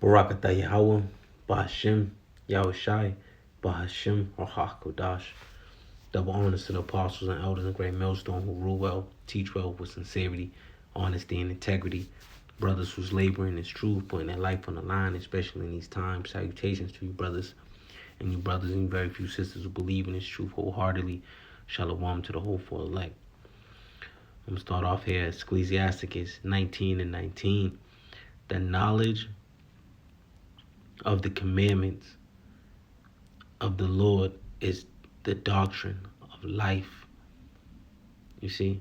Barakatah Yahweh, Bahashim, Yahushai, Bahashim, Kodash. Double honors to the apostles and elders and great millstone who rule well, teach well with sincerity, honesty, and integrity. Brothers who's laboring is truth, putting their life on the line, especially in these times. Salutations to you, brothers and you very few sisters who believe in this truth wholeheartedly. Shalom to the hopeful elect. I'm going to start off here at Ecclesiasticus 19 and 19. The knowledge of the commandments of the Lord is the doctrine of life. You see?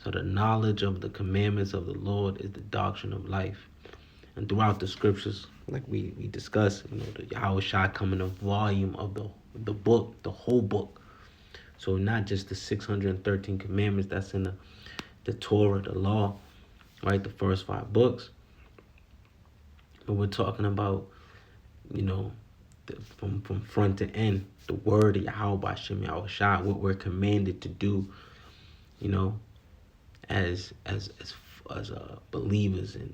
So the knowledge of the commandments of the Lord is the doctrine of life. And throughout the scriptures, like we discussed, the Yahweh Shai come in a volume of the book, the whole book. So not just the 613 commandments that's in the Torah, the law, right? The first 5 books. But we're talking about, from front to end, the word of Yahweh Shem Yahweh Shai, what we're commanded to do, as believers and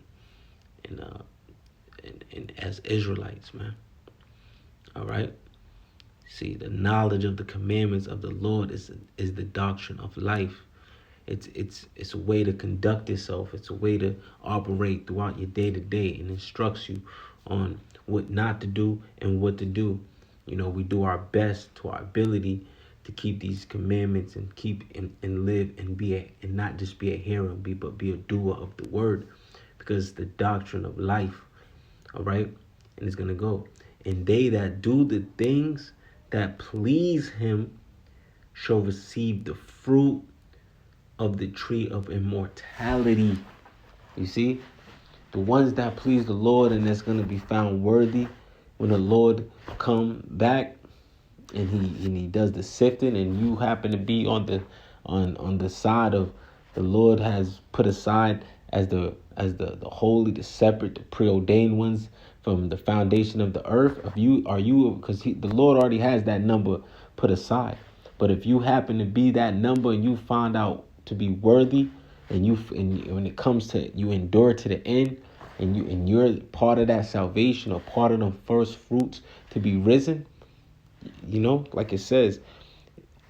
as Israelites, man. All right. See, the knowledge of the commandments of the Lord is the doctrine of life. It's a way to conduct yourself. It's a way to operate throughout your day to day, and instructs you on what not to do and what to do. We do our best to our ability to keep these commandments and keep and live and and not just be a hearer, but be a doer of the word, because it's the doctrine of life. All right, and it's gonna go. And they that do the things that please him shall receive the fruit of the tree of immortality. You see, the ones that please the Lord and that's gonna be found worthy when the Lord come back, and he does the sifting, and you happen to be on the side of the Lord has put aside as the holy, the separate, the preordained ones from the foundation of the earth. Because the Lord already has that number put aside. But if you happen to be that number and you find out to be worthy, and when it comes to you endure to the end, and you're part of that salvation or part of the first fruits to be risen, like it says,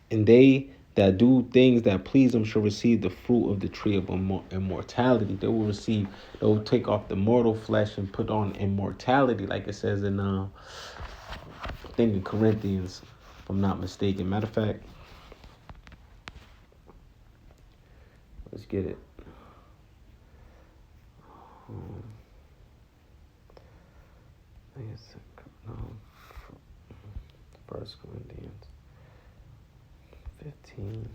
and they that do things that please them shall receive the fruit of the tree of immortality. They'll take off the mortal flesh and put on immortality, like it says in I think in Corinthians, if I'm not mistaken. Matter of fact, let's get it. I think it's First Corinthians 15.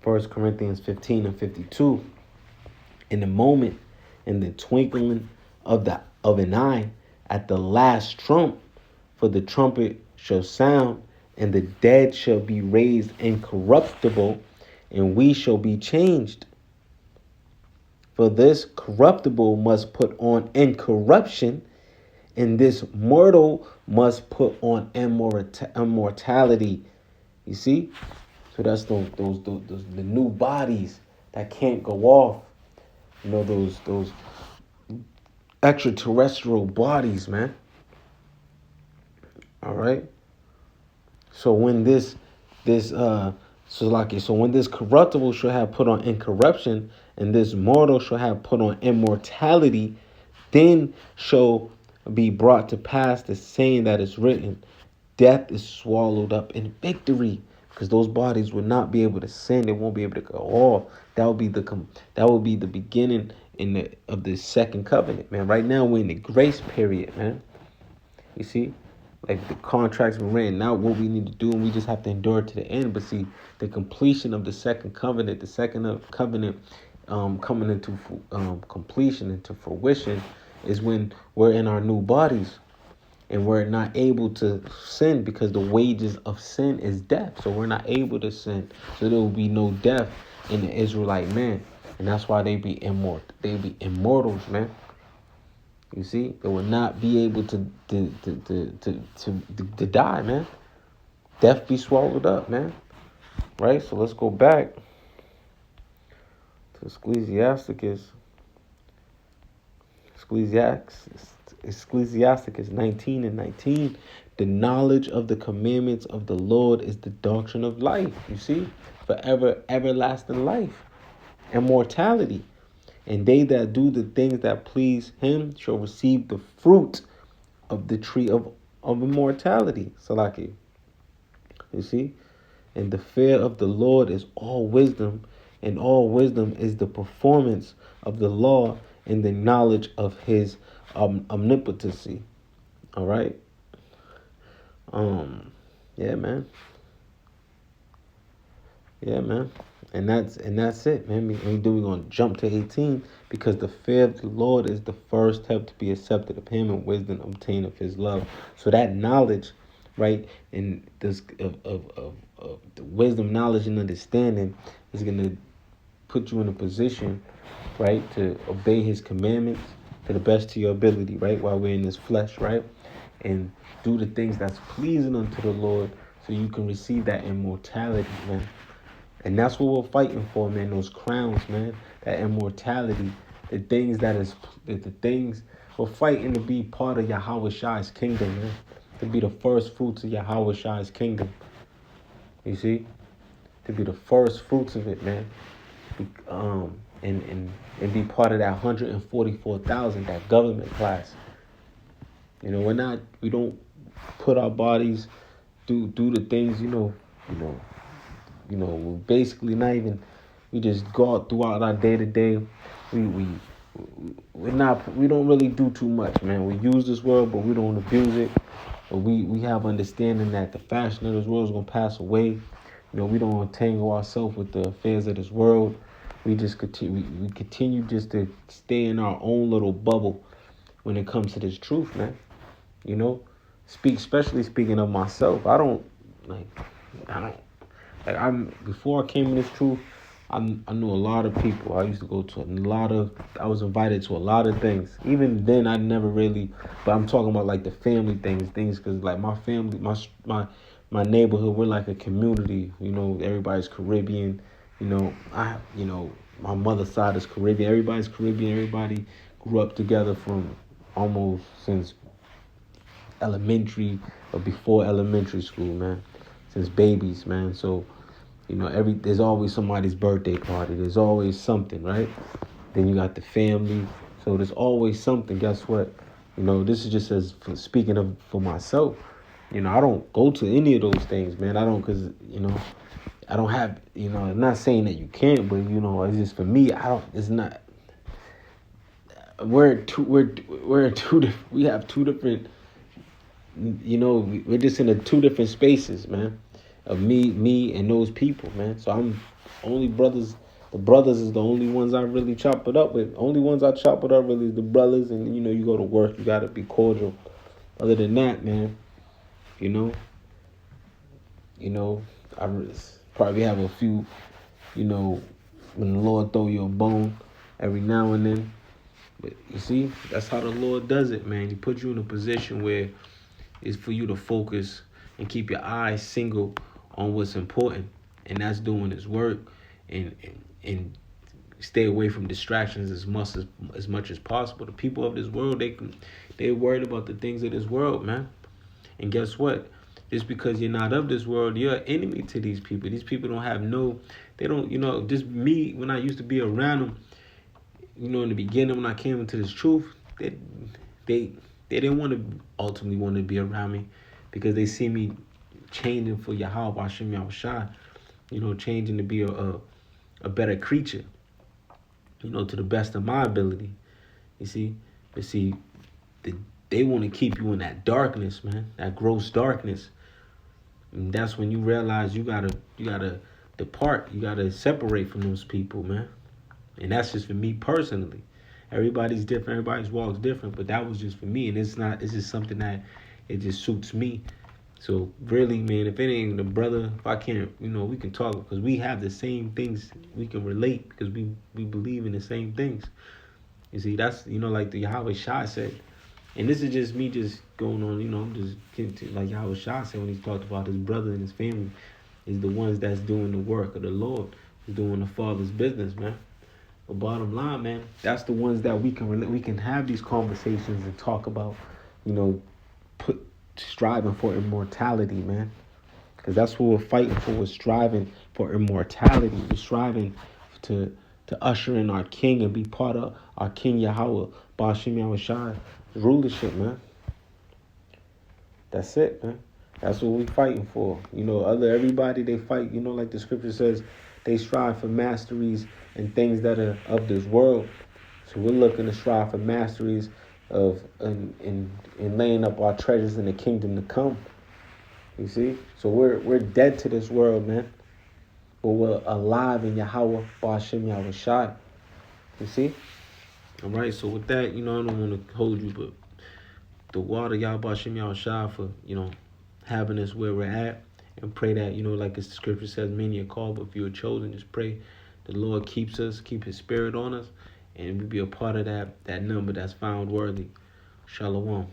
First Corinthians 15 and 52. In the moment, in the twinkling of an eye, at the last trump, for the trumpet shall sound, and the dead shall be raised incorruptible, and we shall be changed. For this corruptible must put on incorruption, and this mortal must put on immortality. You see? So that's those the new bodies that can't go off. Those extraterrestrial bodies, man. All right. So when this corruptible shall have put on incorruption, and this mortal shall have put on immortality, then shall be brought to pass the saying that is written, death is swallowed up in victory. Because those bodies will not be able to sin, they won't be able to go off. That will be the beginning of the second covenant, man. Right now we're in the grace period, man. You see, like the contracts were written. Now what we need to do, and we just have to endure to the end. But see, the completion of the second covenant, coming into completion, into fruition, is when we're in our new bodies. And we're not able to sin because the wages of sin is death. So we're not able to sin. So there will be no death in the Israelite man. And that's why they be immortal. They be immortals, man. You see, they will not be able to die, man. Death be swallowed up, man. Right? So let's go back to Ecclesiasticus 19 and 19. The knowledge of the commandments of the Lord is the doctrine of life. You see? Forever, everlasting life. Immortality. And they that do the things that please him shall receive the fruit of the tree of immortality. Salaki. You see? And the fear of the Lord is all wisdom, and all wisdom is the performance of the law and the knowledge of his omnipotency. All right. Yeah, man. Yeah, man. And that's it, man. And then we're gonna jump to 18 because the fear of the Lord is the first step to be accepted of him, and wisdom obtained of his love. So that knowledge, right, and this of the wisdom, knowledge, and understanding is gonna put you in a position, right, to obey his commandments to the best of your ability, right, while we're in this flesh, right, and do the things that's pleasing unto the Lord, so you can receive that immortality, man. And that's what we're fighting for, man. Those crowns, man. That immortality. The things we're fighting to be part of Yahweh Shai's kingdom, man. To be the first fruits of Yahweh Shai's kingdom. You see? To be the first fruits of it, man. And be part of that 144,000, that government class. You know, we don't put our bodies, do the things, we're basically not even, we just go out throughout our day to day. We don't really do too much, man. We use this world, but we don't abuse it. But we have understanding that the fashion of this world is gonna pass away. We don't entangle ourselves with the affairs of this world. We just continue. We continue just to stay in our own little bubble when it comes to this truth, man. Especially speaking of myself. Before I came in this truth, I knew a lot of people. I used to go to I was invited to a lot of things. Even then, I never really, but I'm talking about like the family things, because like my family, my neighborhood, we're like a community. Everybody's Caribbean. My mother's side is Caribbean. Everybody's Caribbean. Everybody grew up together from almost since elementary or before elementary school, man. Since babies, man. So, there's always somebody's birthday party. There's always something, right? Then you got the family. So there's always something. Guess what? This is just speaking for myself. I don't go to any of those things, man. I don't, because, I don't have, I'm not saying that you can't, but, it's just for me, it's not, we have two different, we're just in two different spaces, man, of me and those people, man. So I'm only brothers. The brothers is the only ones I really chop it up with. Only ones I chop it up really is the brothers, and you go to work, you gotta be cordial. Other than that, man, I probably have a few, when the Lord throw you a bone every now and then. But you see, that's how the Lord does it, man. He puts you in a position where it's for you to focus and keep your eyes single on what's important, and that's doing His work, and stay away from distractions as much as possible. The people of this world, they're worried about the things of this world, man. And guess what? Just because you're not of this world, you're an enemy to these people. These people just me, when I used to be around them, in the beginning when I came into this truth, they didn't ultimately want to be around me, because they see me changing for Yahweh Hashem Yahushua, changing to be a better creature, to the best of my ability. You see? But see, they want to keep you in that darkness, man, that gross darkness. And that's when you realize you gotta depart. You gotta separate from those people, man. And that's just for me personally. Everybody's different. Everybody's walk's different. But that was just for me, and it's just something that it just suits me So really, man, if it ain't the brother, if I can't, we can talk because we have the same things. We can relate because we believe in the same things. You see, that's like the Yahweh Shah said, and this is just me just going on, just getting to, like Yahweh Shah said when he talked about his brother and his family is the ones that's doing the work of the Lord, is doing the Father's business, man. But bottom line, man, that's the ones that we can relate. We can have these conversations and talk about, you know, put striving for immortality, man. Because that's what we're fighting for. We're striving for immortality. We're striving to usher in our King and be part of our King Yahweh, Bashim Yahushai rulership, man. That's it, man. That's what we fighting for. Everybody they fight, like the scripture says, they strive for masteries and things that are of this world. So we're looking to strive for masteries of in laying up our treasures in the kingdom to come. You see? So we're dead to this world, man. But we're alive in Yahweh, Ba'ashem Yahweh Shai. You see? All right, so with that, I don't want to hold you, but the water, Yahweh Ba'ashem Yahweh Shai for, having us where we're at. And pray that, like the scripture says, many are called, but few are chosen. Just pray the Lord keeps us, keep his spirit on us, and we be a part of that number that's found worthy. Shalom.